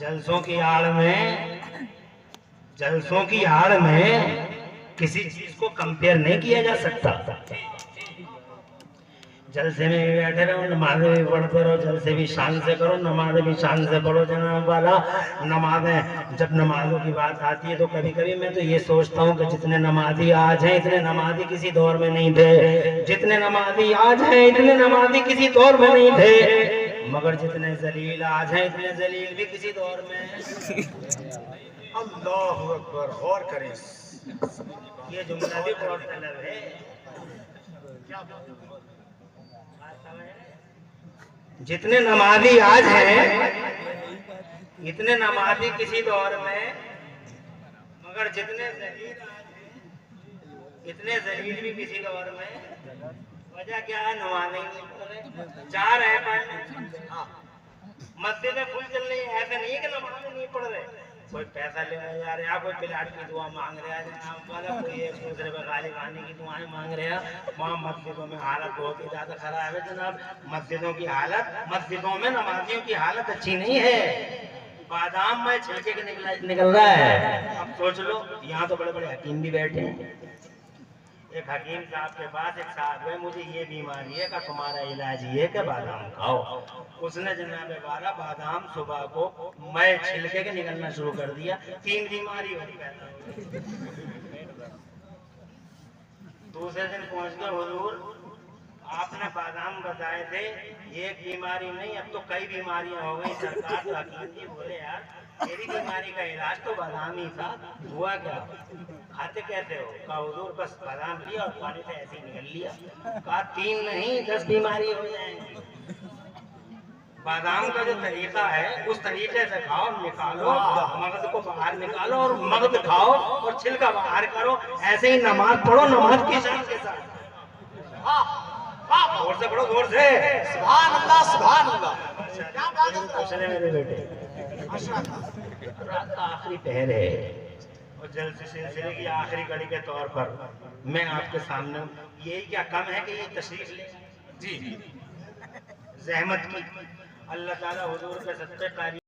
जलसों की आड़ में किसी चीज को कंपेयर नहीं किया जा सकता। जलसे में भी बैठे रहो, नमाज़ें भी पढ़ते रहो, जलसे भी शान से करो, नमाज़ें भी शान से पढ़ो। जनाब वाला नमाज़ें, जब नमाजों की बात आती है तो कभी कभी मैं तो ये सोचता हूँ कि जितने नमाजी आज हैं इतने नमाजी किसी दौर में नहीं थे, जितने नमाजी आज हैं इतने नमाजी किसी दौर में नहीं थे, मगर जितने जलील आज हैं इतने जलील भी किसी दौर में। अल्लाह अकबर, गौर करें। ये जुमला भी बहुत तलब है। जितने नमाजी आज हैं इतने नमाजी किसी दौर में, मगर जितने जलील आज हैं इतने जलील भी किसी दौर में। वजह क्या है? नमाज नहीं पढ़ रहे, जा रहे हैं पढ़ने, मस्जिद में फुल चल रही है। ऐसा नहीं है कि नमाज नहीं पढ़ रहे, कोई पैसा ले जा रहे हैं, कोई प्लाट की दुआ मांग रहा है, वाला कोई एक दूसरे पे गाली खाने की दुआएं मांग रहे हैं। वहाँ मस्जिदों में हालत बहुत ही ज्यादा खराब है जनाब। मस्जिदों की हालत, मस्जिदों में नमाजियों की हालत अच्छी नहीं है। बादाम में छिलके के निकल रहा है। अब सोच लो, यहाँ तो बड़े बड़े हकीम भी बैठे हैं। एक हकीम साहब के पास एक साहब है, मुझे ये बीमारी है, का तुम्हारा इलाज ये कि बादाम खाओ। उसने जनाब वाला बादाम सुबह को मैं छिलके के निकलना शुरू कर दिया, 3 बीमारी हो गई। दूसरे दिन पहुंच गया, हुजूर आपने बादाम बताए थे, एक बीमारी नहीं अब तो कई बीमारियां हो गई। सरकार तो हकीम जी बोले यार तेरी बीमारी का इलाज तो बादाम ही था, हुआ क्या? खाते कैसे हो? कहा हुजूर बस बादाम लिया और पानी से ऐसे ही निकल लिया। कहा 3 नहीं 10 बीमारी हो जाएंगी। बादाम का जो तरीका है उस तरीके से खाओ, निकालो मगज को बाहर निकालो और मगज खाओ और छिलका बाहर करो। ऐसे ही नमाज पढ़ो, नमाज की शान के साथ। जोर से पढ़ो, जोर से। सुभान अल्लाह, सुभान अल्लाह। क्या बात है मेरे बेटे, रात का आखिरी पहर है और जलसे सिलसिले की आखिरी कड़ी के तौर पर मैं आपके सामने, यही क्या कम है कि ये तशरीफ ले जी जहमत की। अल्लाह ताला हुजूर के सत्ते कारी